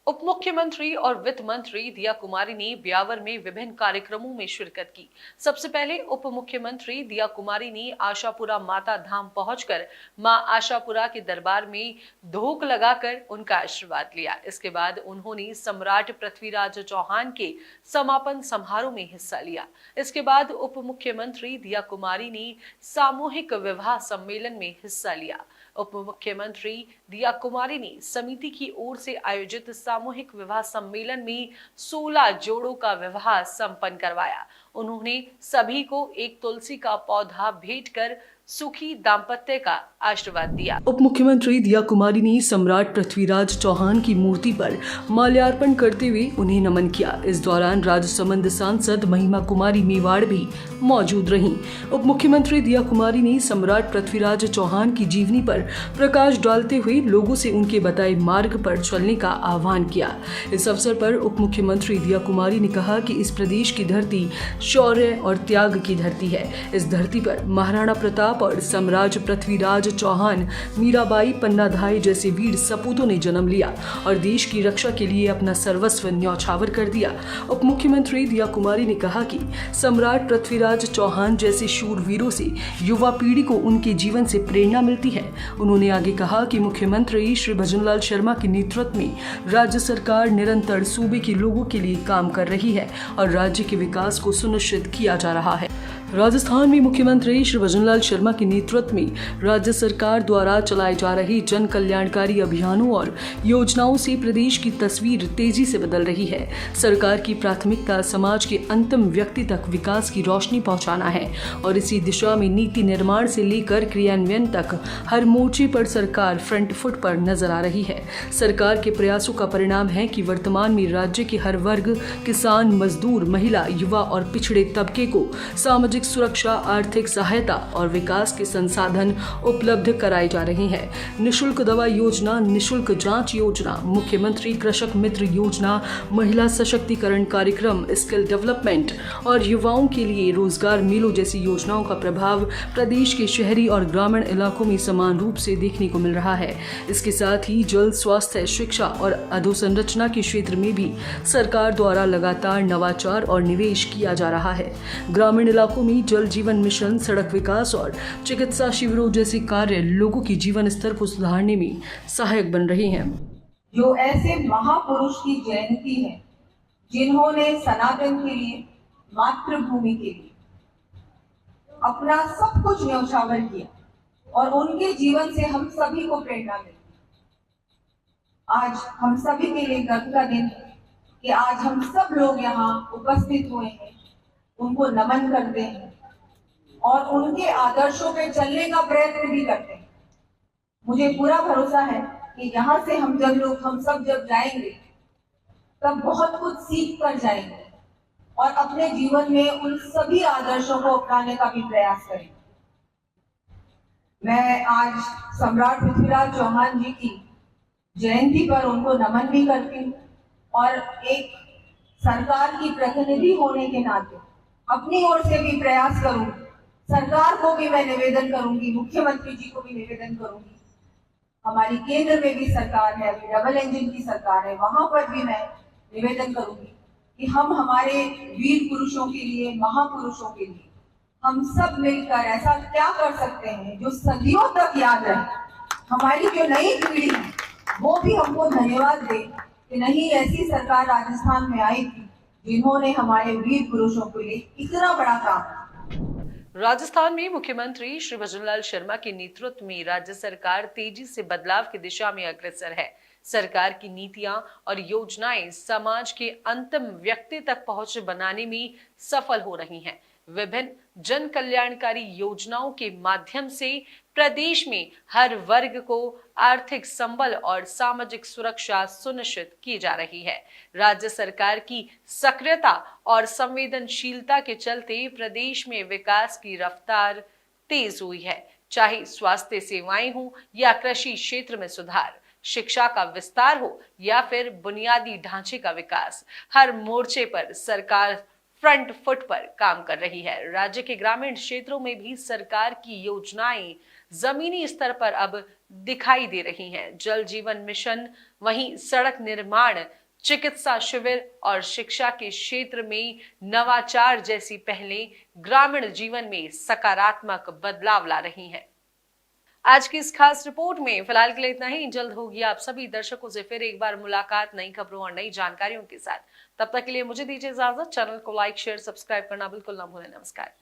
उप मुख्यमंत्री और वित्त मंत्री दिया कुमारी ने ब्यावर में विभिन्न कार्यक्रमों में शिरकत की। सबसे पहले उप मुख्यमंत्री दिया कुमारी ने आशापुरा माता धाम पहुंचकर मां आशापुरा के दरबार में धूप लगाकर उनका आशीर्वाद लिया। इसके बाद उन्होंने सम्राट पृथ्वीराज चौहान के समापन समारोह में हिस्सा लिया। इसके बाद उप मुख्यमंत्री दिया कुमारी ने सामूहिक विवाह सम्मेलन में हिस्सा लिया। उप मुख्यमंत्री दिया कुमारी ने समिति की ओर से आयोजित सामूहिक विवाह सम्मेलन में 16 जोड़ों का विवाह संपन्न करवाया। उन्होंने सभी को एक तुलसी का पौधा भेंट कर सुखी दाम्पत्य का आशीर्वाद दिया। उप मुख्यमंत्री दिया कुमारी ने सम्राट पृथ्वीराज चौहान की मूर्ति पर माल्यार्पण करते हुए उन्हें नमन किया। इस दौरान राजसमंद सांसद महिमा कुमारी मेवाड़ भी मौजूद रहीं। उप मुख्यमंत्री दिया कुमारी ने सम्राट पृथ्वीराज चौहान की जीवनी पर प्रकाश डालते हुए लोगों से उनके बताए मार्ग पर चलने का आह्वान किया। इस अवसर पर उप मुख्यमंत्री दिया कुमारी ने कहा कि इस प्रदेश की धरती शौर्य और त्याग की धरती है। इस धरती पर महाराणा प्रताप और सम्राट पृथ्वीराज चौहान, मीराबाई, पन्नाधाय जैसे वीर सपूतों ने जन्म लिया और देश की रक्षा के लिए अपना सर्वस्व न्यौछावर कर दिया। उप मुख्यमंत्री दिया कुमारी ने कहा कि सम्राट पृथ्वीराज चौहान जैसे शूरवीरों से युवा पीढ़ी को उनके जीवन से प्रेरणा मिलती है। उन्होंने आगे कहा कि मुख्यमंत्री श्री भजनलाल शर्मा के नेतृत्व में राज्य सरकार निरंतर सूबे के लोगों के लिए काम कर रही है और राज्य के विकास को सुनिश्चित किया जा रहा है। राजस्थान में मुख्यमंत्री श्री भजनलाल शर्मा के नेतृत्व में राज्य सरकार द्वारा चलाए जा रहे जन कल्याणकारी अभियानों और योजनाओं से प्रदेश की तस्वीर तेजी से बदल रही है। सरकार की प्राथमिकता समाज के अंतिम व्यक्ति तक विकास की रोशनी पहुंचाना है और इसी दिशा में नीति निर्माण से लेकर क्रियान्वयन तक हर मोर्चे पर सरकार फ्रंट फुट पर नजर आ रही है। सरकार के प्रयासों का परिणाम है कि वर्तमान में राज्य के हर वर्ग, किसान, मजदूर, महिला, युवा और पिछड़े तबके को सामाजिक सुरक्षा, आर्थिक सहायता और विकास के संसाधन उपलब्ध कराए जा रहे हैं। निशुल्क दवा योजना, निशुल्क जांच योजना, मुख्यमंत्री कृषक मित्र योजना, महिला सशक्तिकरण कार्यक्रम, स्किल डेवलपमेंट और युवाओं के लिए रोजगार मेलों जैसी योजनाओं का प्रभाव प्रदेश के शहरी और ग्रामीण इलाकों में समान रूप से देखने को मिल रहा है। इसके साथ ही जल, स्वास्थ्य, शिक्षा और अधोसंरचना के क्षेत्र में भी सरकार द्वारा लगातार नवाचार और निवेश किया जा रहा है। ग्रामीण इलाकों में जल जीवन मिशन, सड़क विकास और चिकित्सा शिविरों जैसे कार्य लोगों के जीवन स्तर को सुधारने में सहायक बन रहे हैं। जो ऐसे महापुरुष की जयंती है जिन्होंने सनातन के लिए, मातृभूमि के लिए अपना सब कुछ न्यौछावर किया और उनके जीवन से हम सभी को प्रेरणा मिली। आज हम सभी के लिए गर्व का दिन है कि आज हम सब लोग यहाँ उपस्थित हुए हैं, उनको नमन करते हैं और उनके आदर्शों पे चलने का प्रयत्न भी करते हैं। मुझे पूरा भरोसा है कि यहाँ से हम सब जब जाएंगे तब बहुत कुछ सीख कर जाएंगे और अपने जीवन में उन सभी आदर्शों को अपनाने का भी प्रयास करेंगे। मैं आज सम्राट पृथ्वीराज चौहान जी की जयंती पर उनको नमन भी करती हूँ और एक सरकार की प्रतिनिधि होने के नाते अपनी ओर से भी प्रयास करूंगी। सरकार को भी मैं निवेदन करूंगी, मुख्यमंत्री जी को भी निवेदन करूंगी। हमारी केंद्र में भी सरकार है, अभी डबल इंजन की सरकार है, वहां पर भी मैं निवेदन करूंगी कि हम हमारे वीर पुरुषों के लिए, महापुरुषों के लिए हम सब मिलकर ऐसा क्या कर सकते हैं जो सदियों तक याद रहे। हमारी जो नई पीढ़ी है वो भी हमको धन्यवाद दे कि नहीं, ऐसी सरकार राजस्थान में आई थी जिन्होंने हमारे वीर पुरुषों के लिए इतना बड़ा काम। राजस्थान में मुख्यमंत्री श्री भजनलाल शर्मा के नेतृत्व में राज्य सरकार तेजी से बदलाव की दिशा में अग्रसर है। सरकार की नीतियां और योजनाएं समाज के अंतिम व्यक्ति तक पहुंच बनाने में सफल हो रही हैं। विभिन्न जन कल्याणकारी योजनाओं के माध्यम से प्रदेश में हर वर्ग को आर्थिक संबल और सामाजिक सुरक्षा सुनिश्चित की जा रही है। राज्य सरकार की सक्रियता और संवेदनशीलता के चलते प्रदेश में विकास की रफ्तार तेज हुई है। चाहे स्वास्थ्य सेवाएं हो या कृषि क्षेत्र में सुधार, शिक्षा का विस्तार हो या फिर बुनियादी ढांचे का विकास, हर मोर्चे पर सरकार फ्रंट फुट पर काम कर रही है। राज्य के ग्रामीण क्षेत्रों में भी सरकार की योजनाएं जमीनी स्तर पर अब दिखाई दे रही हैं। जल जीवन मिशन, वहीं सड़क निर्माण, चिकित्सा शिविर और शिक्षा के क्षेत्र में नवाचार जैसी पहलें ग्रामीण जीवन में सकारात्मक बदलाव ला रही हैं। आज की इस खास रिपोर्ट में फिलहाल के लिए इतना ही। जल्द होगी आप सभी दर्शकों से फिर एक बार मुलाकात नई खबरों और नई जानकारियों के साथ। तब तक के लिए मुझे दीजिए इजाजत। चैनल को लाइक, शेयर, सब्सक्राइब करना बिल्कुल ना भूलें। नमस्कार।